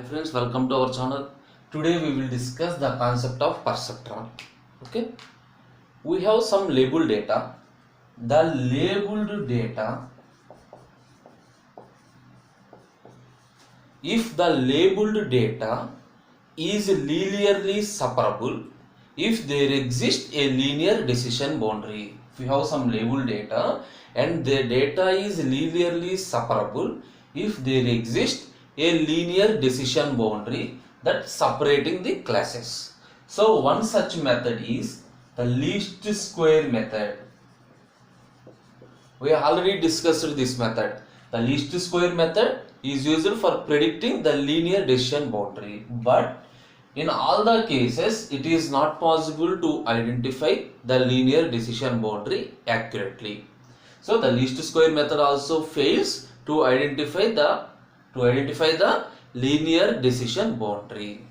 Friends, welcome to our channel. Today we will discuss the concept of perceptron. Okay, we have some labeled data. The labeled data, if the labeled data is linearly separable, if there exists a linear decision boundary. If we have some labeled data and the data is linearly separable, if there exists a linear decision boundary that separating the classes. So one such method is the least square method. We already discussed this method. The least square method is used for predicting the linear decision boundary, but in all the cases it is not possible to identify the linear decision boundary accurately. So the least square method also fails to identify the linear decision boundary.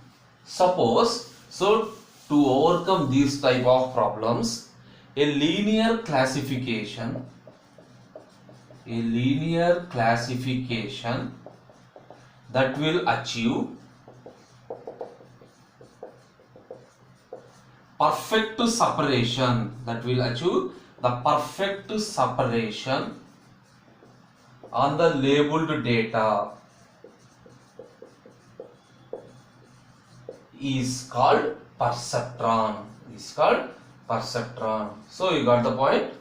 Suppose, so to overcome these type of problems, a linear classification that will achieve perfect separation, on the labeled data is called perceptron. So you got the point.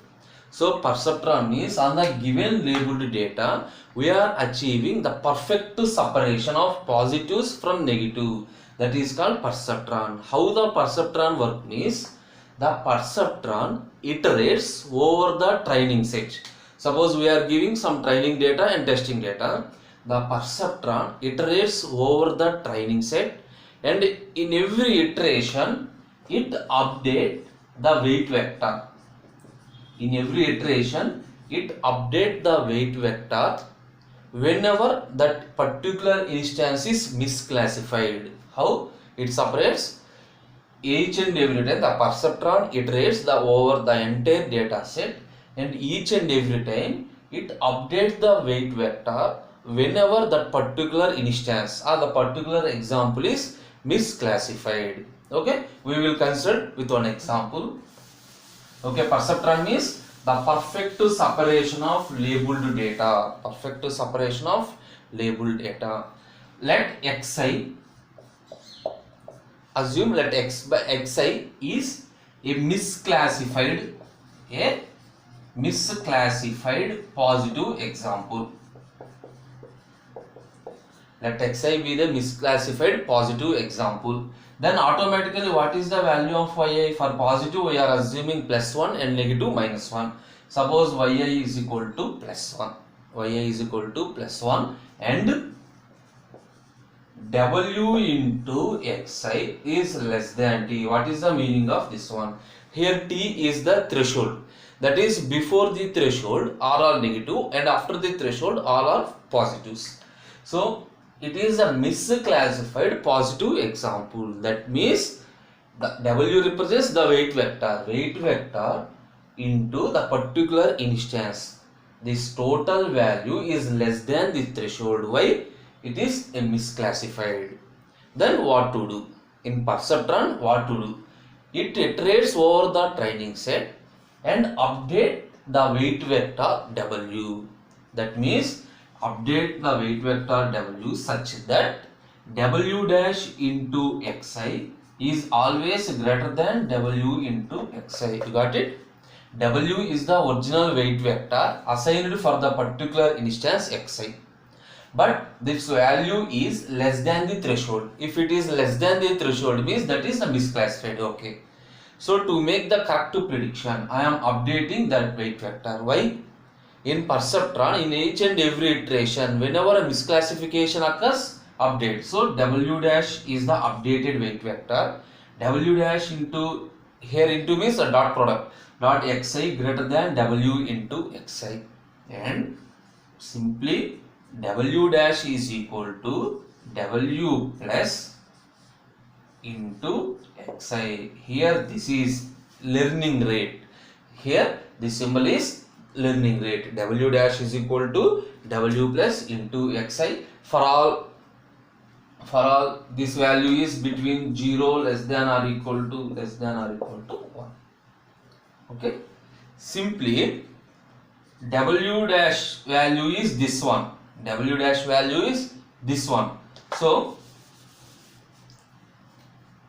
So perceptron means on the given labeled data we are achieving the perfect separation of positives from negative. That is called perceptron. How the perceptron work means, the perceptron iterates over the training set. Suppose we are giving some training data and testing data. The perceptron iterates over the training set, and in every iteration it updates the weight vector. In every iteration it updates the weight vector whenever that particular instance is misclassified. How it separates? Each and every time the perceptron iterates over the entire data set, and each and every time it updates the weight vector whenever that particular instance or the particular example is misclassified. Okay, we will consider with one example. Okay, perceptron means the perfect separation of labeled data. Let xi, assume let xi is a misclassified positive example. Let xi be the misclassified positive example. Then automatically what is the value of yi? For positive we are assuming +1 and negative -1. Suppose yi is equal to +1. And w into xi is less than t. What is the meaning of this one? Here t is the threshold. That is, before the threshold all are negative and after the threshold all are positives. So it is a misclassified positive example. That means the w represents the weight vector into the particular instance. This total value is less than the threshold. Why? It is a misclassified. Then what to do? In perceptron, what to do? It iterates over the training set and update the weight vector w. That means update the weight vector w such that w dash into xi is always greater than w into xi. You got it? W is the original weight vector assigned for the particular instance xi, but this value is less than the threshold. If it is less than the threshold means that is a misclassified. Okay, so to make the correct prediction I am updating that weight vector. Why? In perceptron, in each and every iteration, whenever a misclassification occurs, update. So w dash is the updated weight vector. W dash into, here into means a dot product, dot xi greater than w into xi, and simply w dash is equal to w plus into xi. Here this is learning rate. Here this symbol is learning rate. W dash is equal to W plus into Xi for all for all this value is between 0 less than or equal to 1. Okay, simply w dash value is this one, w dash value is this one. So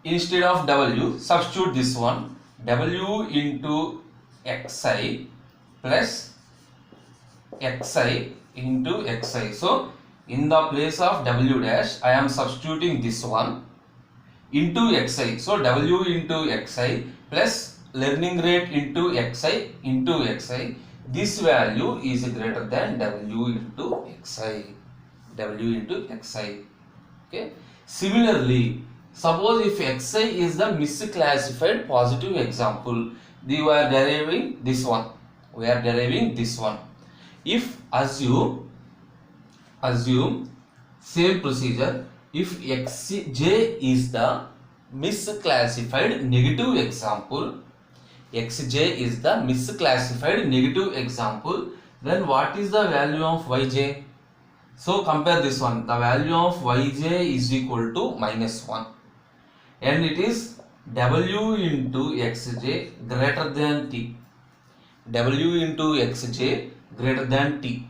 instead of w, substitute this one, w into xi plus xi into xi. So in the place of w dash I am substituting this one into xi. So w into xi plus learning rate into xi. This value is greater than w into xi. Okay. Similarly, suppose if xi is the misclassified positive example, we are deriving this one. If assume same procedure, if xj is the misclassified negative example, then what is the value of yj? So compare this one, the value of yj is equal to -1, and it is w into xj greater than t.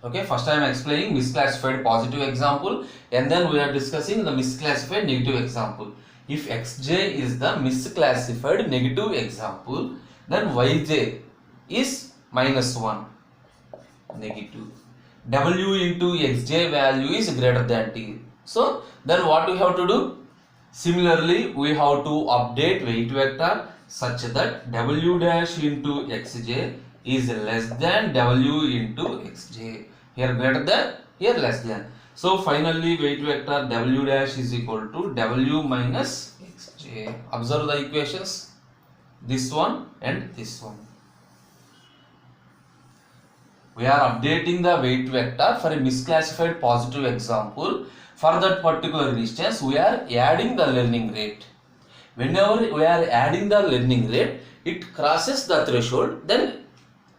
Okay, first I am explaining misclassified positive example, and then we are discussing the misclassified negative example. If xj is the misclassified negative example, then yj is -1, negative. W into xj value is greater than t. So then what we have to do? Similarly, we have to update weight vector such that w dash into xj is less than w into xj. Here greater than, here less than. So finally weight vector w dash is equal to w minus xj. Observe the equations, this one and this one. We are updating the weight vector for a misclassified positive example. For that particular instance, we are adding the learning rate. Whenever we are adding the learning rate, it crosses the threshold, then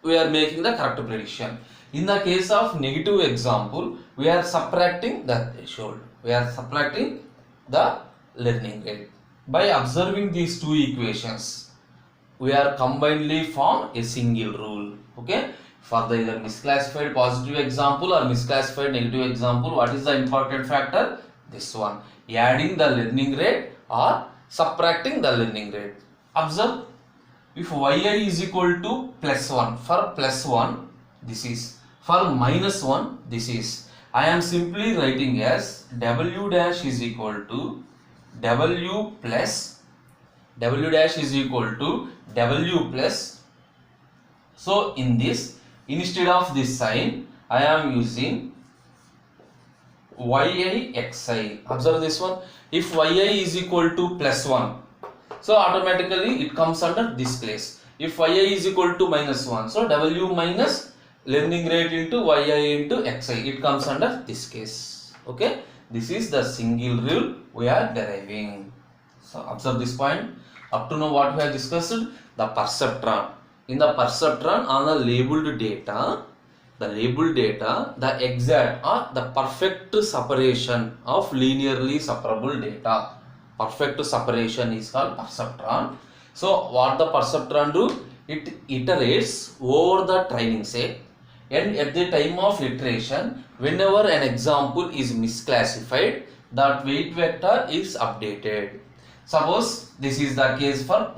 we are making the correct prediction. In the case of negative example, we are subtracting the threshold. We are subtracting the learning rate. By observing these two equations, we are combinedly form a single rule. Okay. For the either misclassified positive example or misclassified negative example, what is the important factor? This one, adding the learning rate or subtracting the learning rate. Observe, if yi is equal to +1, for +1 this is, for -1 this is. I am simply writing as w dash is equal to w dash is equal to w plus. So in this, instead of this sign, I am using yixi. Observe this one. If yi is equal to +1, so automatically it comes under this place. If yi is equal to -1, so w minus learning rate into yi into xi, it comes under this case. Okay, this is the single rule we are deriving. So observe this point. Up to now what we have discussed, the perceptron. In the perceptron, on the labeled data, the exact or the perfect separation of linearly separable data. Perfect separation is called perceptron. So what the perceptron do? It iterates over the training set, and at the time of iteration, whenever an example is misclassified, that weight vector is updated. Suppose this is the case for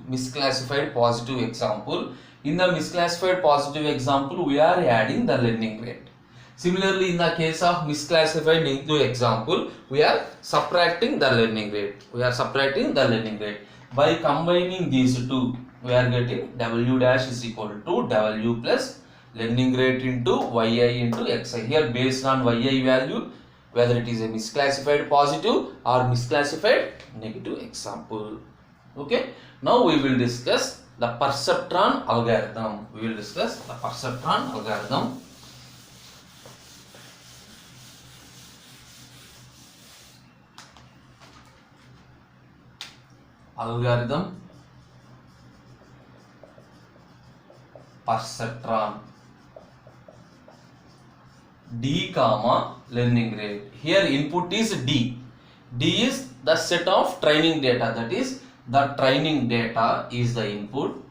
misclassified positive example. In the misclassified positive example, we are adding the learning rate. Similarly, in the case of misclassified negative example, we are subtracting the learning rate. By combining these two, we are getting w dash is equal to w plus learning rate into yi into xi. Here based on yi value, whether it is a misclassified positive or misclassified negative example. Okay, now we will discuss the perceptron algorithm. Perceptron. D comma learning rate. Here input is D. D is the set of training data, that is the training data is the input.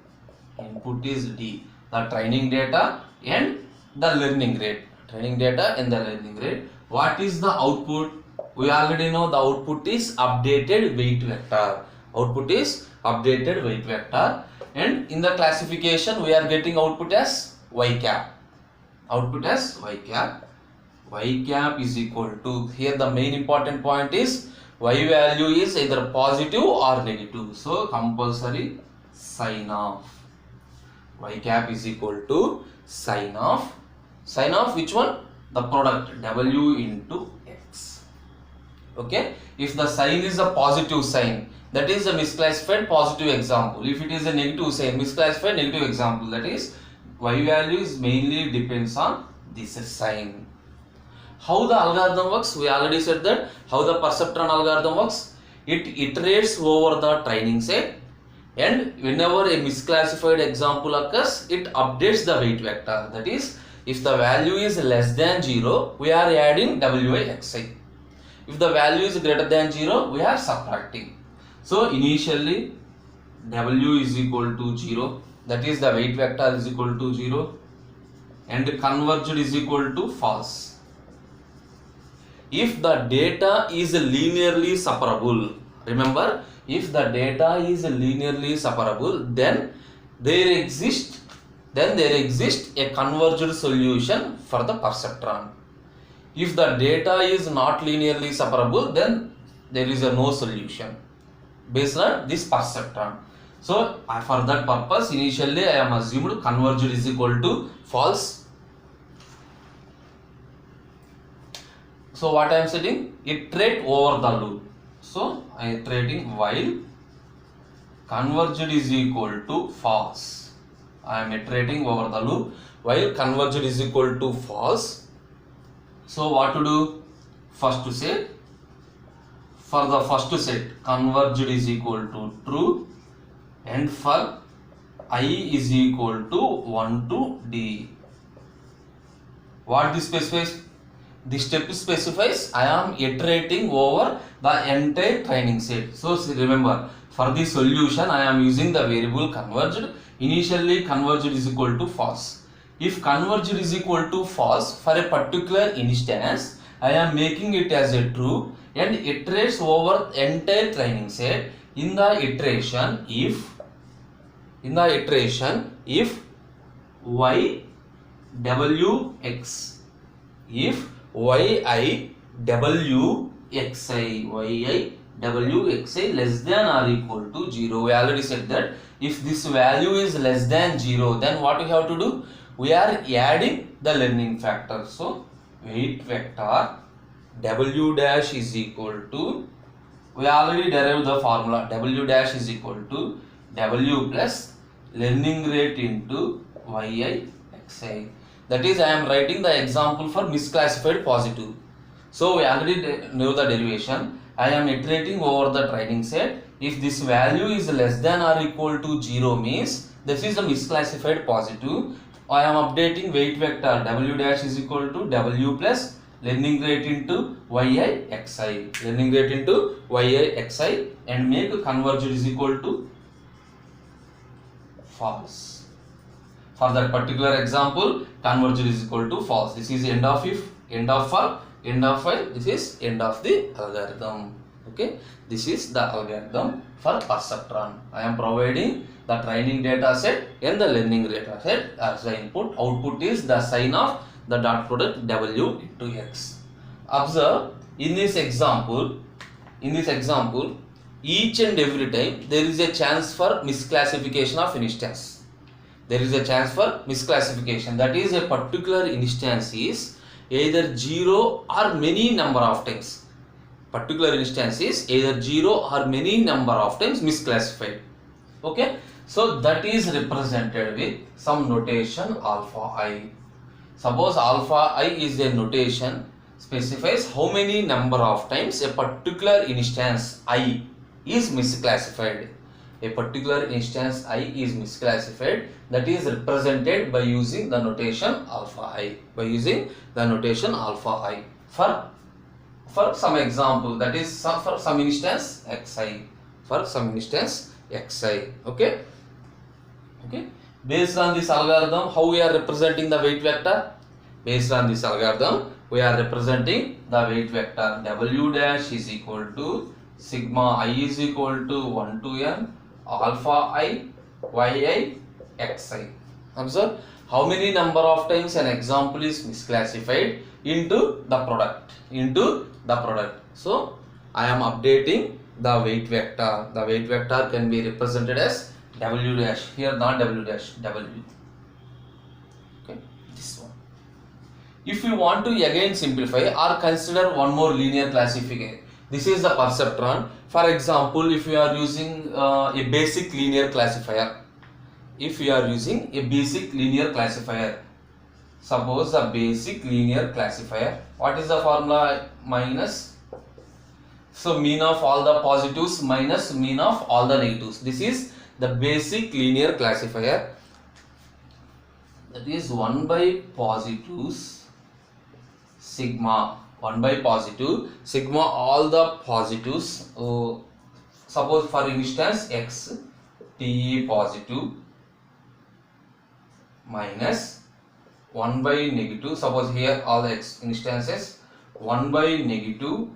Input is D, the training data and the learning rate. Training data and the learning rate. What is the output? We already know the output is updated weight vector. Output is updated weight vector, and in the classification we are getting output as y cap. Output as y cap. Y cap is equal to, here the main important point is y value is either positive or negative. So compulsory sign of. Y cap is equal to sign of. Sign of which one? The product W into X. Okay. If the sign is a positive sign, that is a misclassified positive example. If it is a negative sign, misclassified negative example, that is y value is mainly depends on this sign. How the algorithm works? We already said that how the perceptron algorithm works. It iterates over the training set, and whenever a misclassified example occurs, it updates the weight vector. That is, if the value is less than 0, we are adding WIXI. If the value is greater than 0, we are subtracting. So initially W is equal to 0, that is the weight vector is equal to 0, and converged is equal to false. If the data is linearly separable, remember, if the data is linearly separable, then there exists a converged solution for the perceptron. If the data is not linearly separable, then there is no solution based on this perceptron. So for that purpose, initially I am assumed converged is equal to false. So what I am setting? Iterate over the loop. So I am iterating while converged is equal to false. I am iterating over the loop while converged is equal to false. So what to do? First to say, for the first set, converged is equal to true, and for I is equal to 1 to D. What this specifies? This step specifies I am iterating over the entire training set. So remember, for the solution I am using the variable converged. Initially converged is equal to false. If converged is equal to false for a particular instance, I am making it as a true and iterates over entire training set. In the iteration, if y w x, if yi w xi less than or equal to 0, we already said that if this value is less than 0, then what we have to do? We are adding the learning factor. So weight vector w dash is equal to, we already derived the formula, w dash is equal to w plus learning rate into yi xi. That is, I am writing the example for misclassified positive. So we already know the derivation. I am iterating over the training set. If this value is less than or equal to 0 means this is a misclassified positive. I am updating weight vector w dash is equal to w plus learning rate into yi xi. Learning rate into yi xi, and make converged is equal to false. For that particular example, converged is equal to false. This is end of if, end of for, end of while. This is end of the algorithm. Okay, this is the algorithm for perceptron. I am providing the training data set and the learning data set as the input. Output is the sign of the dot product w into x. Observe, in this example, each and every time there is a chance for misclassification of instance. There is a chance for misclassification. That is, a particular instance is either 0 or many number of times. Particular instance is either 0 or many number of times misclassified. Okay. So that is represented with some notation alpha I. Suppose alpha I is a notation specifies how many number of times a particular instance I is misclassified. a particular instance I is misclassified, that is represented by using the notation alpha I. By using the notation alpha I for some example, that is for some instance xi. For some instance xi. Okay. Based on this algorithm, how we are representing the weight vector? Based on this algorithm, we are representing the weight vector w dash is equal to sigma I is equal to 1 to n alpha I yi xi. Observe how many number of times an example is misclassified into the product. So I am updating the weight vector. The weight vector can be represented as w dash. Here not w dash, w. Okay, this one. If you want to again simplify or consider one more linear classifier, this is the perceptron. For example, if you are using a basic linear classifier, suppose the basic linear classifier, what is the formula? Minus, so mean of all the positives minus mean of all the negatives. This is the basic linear classifier, that is 1 by positives sigma, 1 by positive sigma all the positives. Suppose for instance x te positive minus 1 by negative, suppose here all the x instances 1 by negative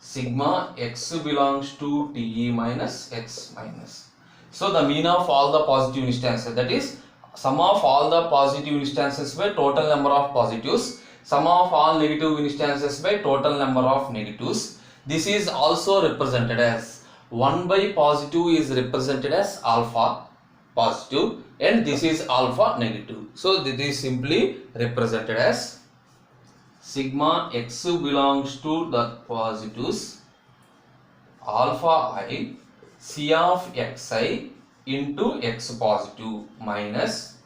sigma x belongs to te minus x minus. So the mean of all the positive instances, that is sum of all the positive instances by total number of positives, sum of all negative instances by total number of negatives. This is also represented as 1 by positive is represented as alpha positive and this is alpha negative. So this is simply represented as sigma x belongs to the positives alpha I c of xi into x positive minus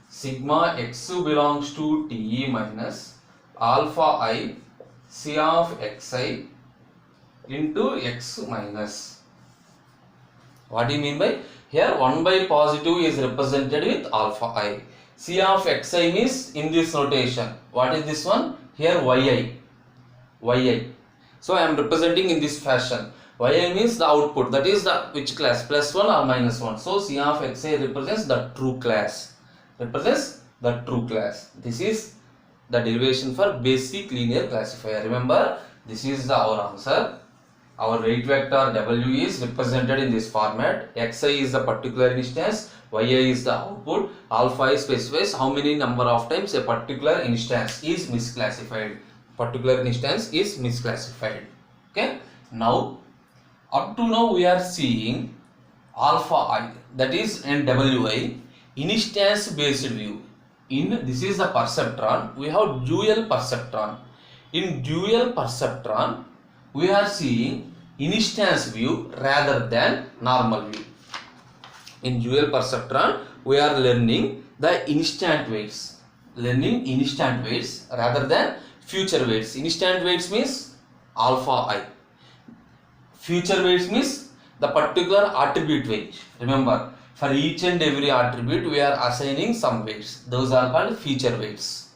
sigma x belongs to te minus alpha I c of xi into x minus. What do you mean by? Here 1 by positive is represented with alpha I. C of xi means in this notation. What is this one? Here yi. So I am representing in this fashion. Yi means the output, that is the which class, plus 1 or minus 1. So C of xi represents the true class. This is the derivation for basic linear classifier. Remember, this is our answer. Our weight vector w is represented in this format. Xi is the particular instance, yi is the output, alpha I specifies how many number of times a particular instance is misclassified. Okay. Now, up to now we are seeing alpha I, that is in wi, instance based view. This is the perceptron. We have dual perceptron. In dual perceptron, we are seeing instance view rather than normal view. In dual perceptron, we are learning the instant weights. Rather than future weights. Instant weights means alpha I. Future weights means the particular attribute weight. Remember, for each and every attribute, we are assigning some weights. Those are called future weights.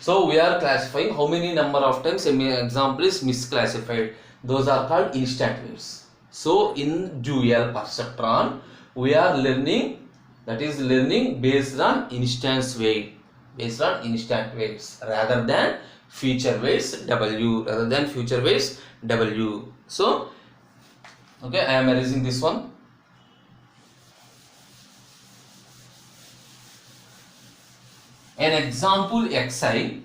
So we are classifying how many number of times an example is misclassified. Those are called instant weights. So in dual perceptron, we are learning, that is learning based on instance weight, rather than future weights w. So okay, I am erasing this one. An example xi,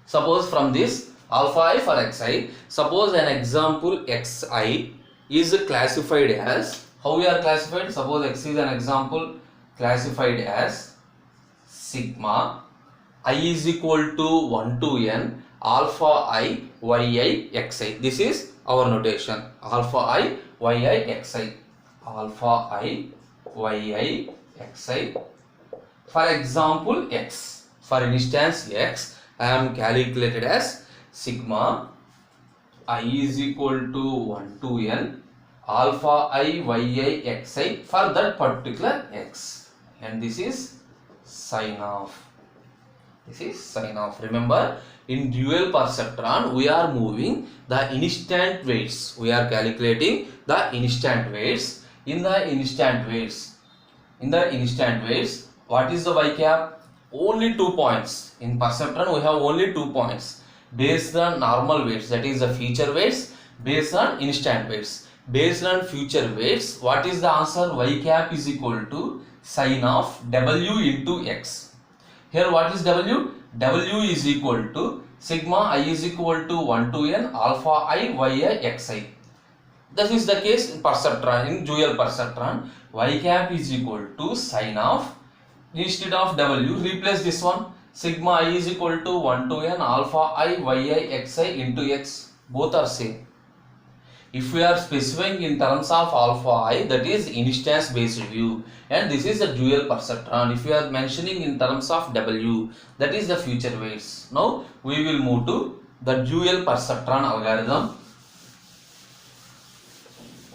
suppose from this alpha I for xi, suppose an example xi is classified as, how we are classified? Suppose x is an example classified as sigma I is equal to 1 to n alpha I yi xi. This is our notation, alpha I yi xi. For example x, for instance x, I am calculated as sigma I is equal to 1 to n alpha I yi xi for that particular x, and this is sin of. This is sin of. Remember, in dual perceptron we are moving the instant weights. We are calculating the instant weights. In the instant weights, what is the y cap? Only 2 points. In perceptron we have only 2 points based on normal weights, that is the future weights, based on instant weights. Based on future weights, what is the answer? Y cap is equal to sin of w into x. Here what is w? W is equal to sigma I is equal to 1 to n alpha I yi xi. This is the case in perceptron. In dual perceptron, y cap is equal to sin of, instead of w, replace this one, sigma I is equal to 1 to n alpha I yi xi into x. Both are same. If we are specifying in terms of alpha I, that is instance based view, and this is a dual perceptron. If we are mentioning in terms of w, that is the future weights. Now we will move to the dual perceptron algorithm.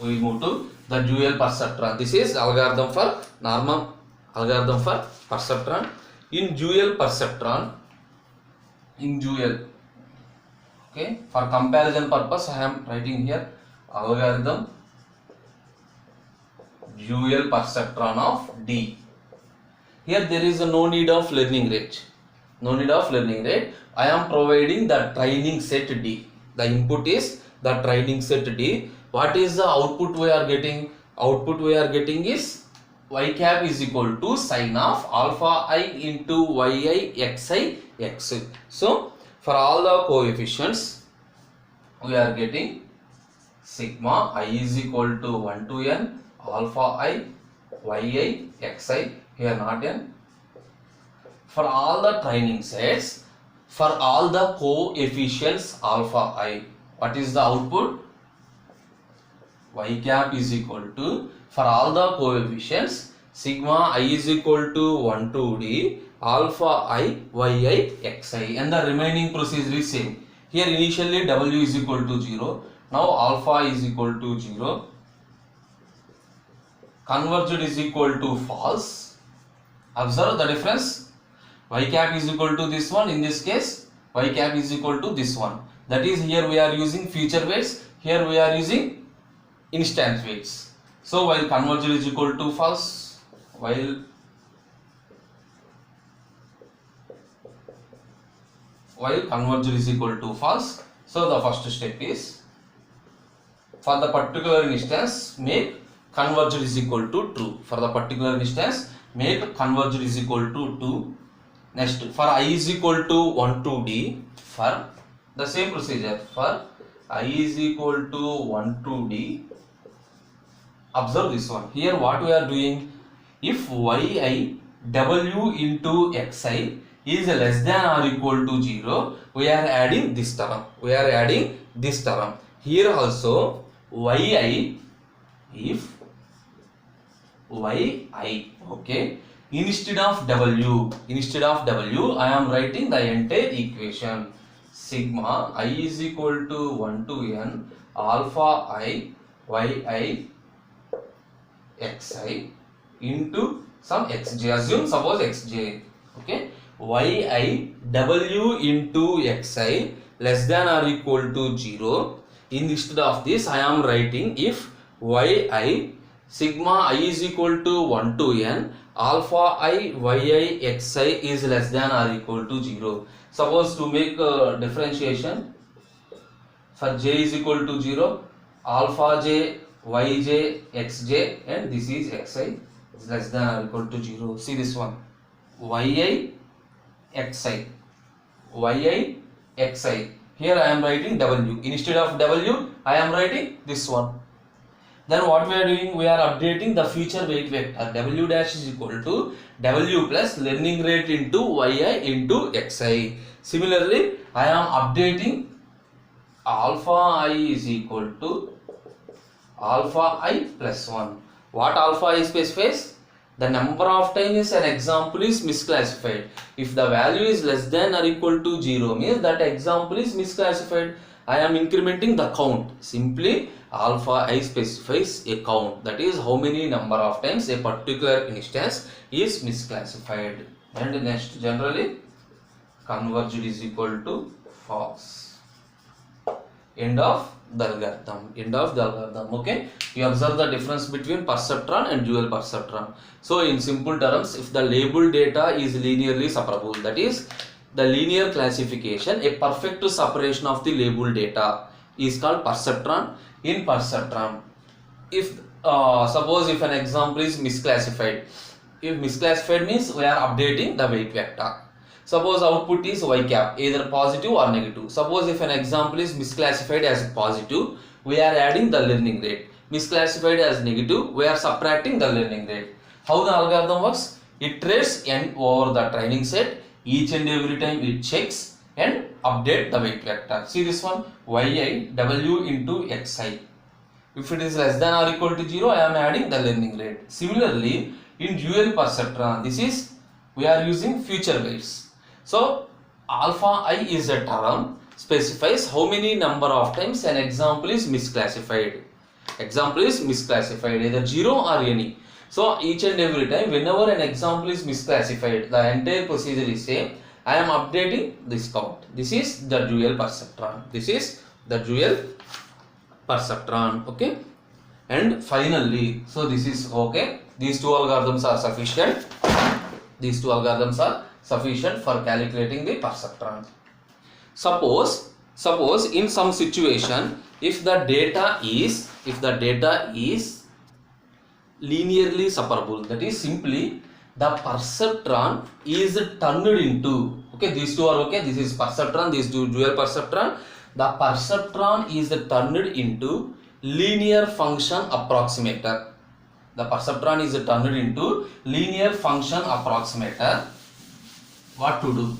We move to the dual perceptron. This is algorithm for normal algorithm for perceptron. In dual perceptron, okay, for comparison purpose I am writing here algorithm dual perceptron of D. Here there is no need of learning rate. I am providing the training set D. The input is the training set D. What is the output we are getting? Output we are getting is y cap is equal to sin of alpha I into yi xi x. So for all the coefficients we are getting sigma I is equal to 1 to n alpha I yi xi, here not n. For all the training sets, for all the coefficients alpha I, what is the output? Y cap is equal to, for all the coefficients, sigma I is equal to 1 to d alpha I yi xi, and the remaining procedure is same. Here initially w is equal to 0. Now alpha is equal to 0. Converged is equal to false. Observe the difference. Y cap is equal to this one. In this case, y cap is equal to this one. That is, here we are using future weights. Here we are using instant weights. So while converged is equal to false, while converged is equal to false. So the first step is, for the particular instance, make converged is equal to true. For the particular instance, make converged is equal to 2. Next, for I is equal to 1 to d, for the same procedure, for I is equal to 1 to d, observe this one. Here what we are doing, if yi w into xi is less than or equal to 0, we are adding this term. Here also yi, if yi, okay, instead of w I am writing the entire equation. Sigma I is equal to 1 to n alpha I yi xi into some xj. Assume suppose xj, okay, yi w into xi less than or equal to 0. Instead of this I am writing, if yi sigma I is equal to 1 to n alpha I yi xi is less than or equal to 0. Suppose to make a differentiation, for j is equal to 0, alpha j yj xj, and this is xi is less than or equal to 0. See this one, yi xi. Here I am writing w. Instead of w I am writing this one. Then what we are doing, we are updating the future weight vector. W dash is equal to w plus learning rate into yi into xi. Similarly, I am updating alpha I is equal to alpha I plus 1. What alpha I specifies? The number of times an example is misclassified. If the value is less than or equal to 0, means that example is misclassified. I am incrementing the count. Simply alpha I specifies a count, that is how many number of times a particular instance is misclassified. And next, generally converged is equal to false. End of the algorithm. End of the algorithm. Okay, you observe the difference between perceptron and dual perceptron. So in simple terms, if the label data is linearly separable, that is the linear classification, a perfect separation of the label data is called perceptron. In perceptron, if suppose if an example is misclassified, if misclassified means we are updating the weight vector. Suppose output is y cap, either positive or negative. Suppose if an example is misclassified as positive, we are adding the learning rate. Misclassified as negative, we are subtracting the learning rate. How the algorithm works? It traces n over the training set. Each and every time it checks and update the weight vector. See this one, yi w into xi. If it is less than or equal to 0, I am adding the learning rate. Similarly, in dual perceptron, this is we are using future weights. So alpha I is a term specifies how many number of times an example is misclassified. Example is misclassified, either 0 or any. So each and every time whenever an example is misclassified, the entire procedure is same. I am updating this count. This is the dual perceptron. This is the dual perceptron. Okay. And finally, so this is okay. These two algorithms are sufficient. These two algorithms are sufficient for calculating the perceptron. Suppose in some situation, if the data is linearly separable, that is simply the perceptron is turned into, okay, these two are okay, this is perceptron, these two dual perceptron, the perceptron is turned into linear function approximator. The perceptron is turned into linear function approximator. What to do?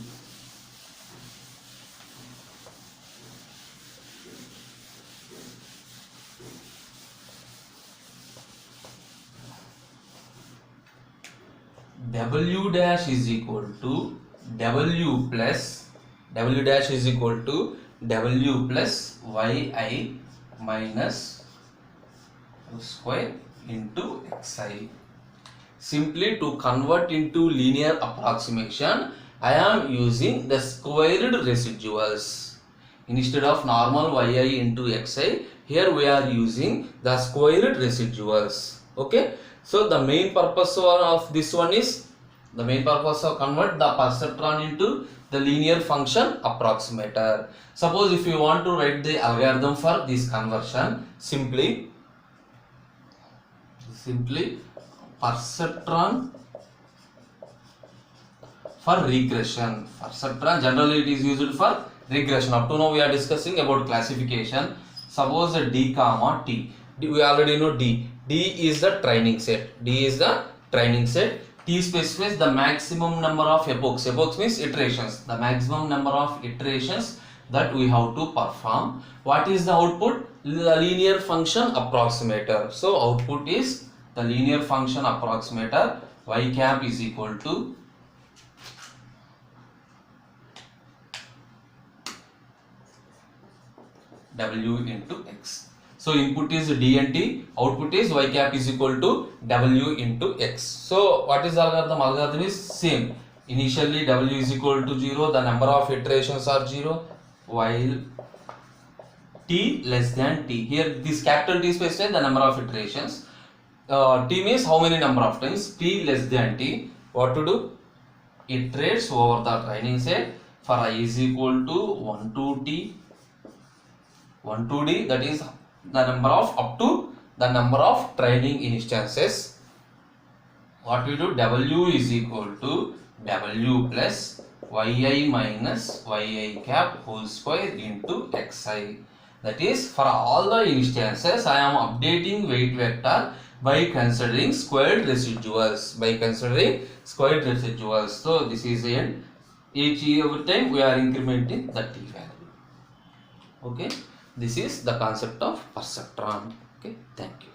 W dash is equal to W plus W dash is equal to W plus yi minus square into xi. Simply to convert into linear approximation, I am using the squared residuals. Instead of normal yi into xi, here we are using the squared residuals. Okay. So the main purpose of this one is, the main purpose of convert the perceptron into the linear function approximator. Suppose if you want to write the algorithm for this conversion, simply perceptron for regression. Perceptron generally it is used for regression. Up to now we are discussing about classification. Suppose d comma t. We already know d. D is the training set. D is the training set. T specifies the maximum number of epochs. Epochs means iterations. The maximum number of iterations that we have to perform. What is the output? The linear function approximator. So output is the linear function approximator. Y cap is equal to W into X. So input is D and T, output is Y cap is equal to W into X. So what is the algorithm? Algorithm is same. Initially W is equal to 0, the number of iterations are 0, while T less than T. Here this capital T specifies the number of iterations. T means how many number of times. T less than T. What to do? Iterates over the training set for I is equal to 1 to T, 1 to D, that is the number of up to the number of training instances. What we do? W is equal to W plus yi minus yi cap whole square into xi. That is for all the instances I am updating weight vector by considering squared residuals. So this is n. Every time we are incrementing the t value. Okay. This is the concept of perceptron. Okay, thank you.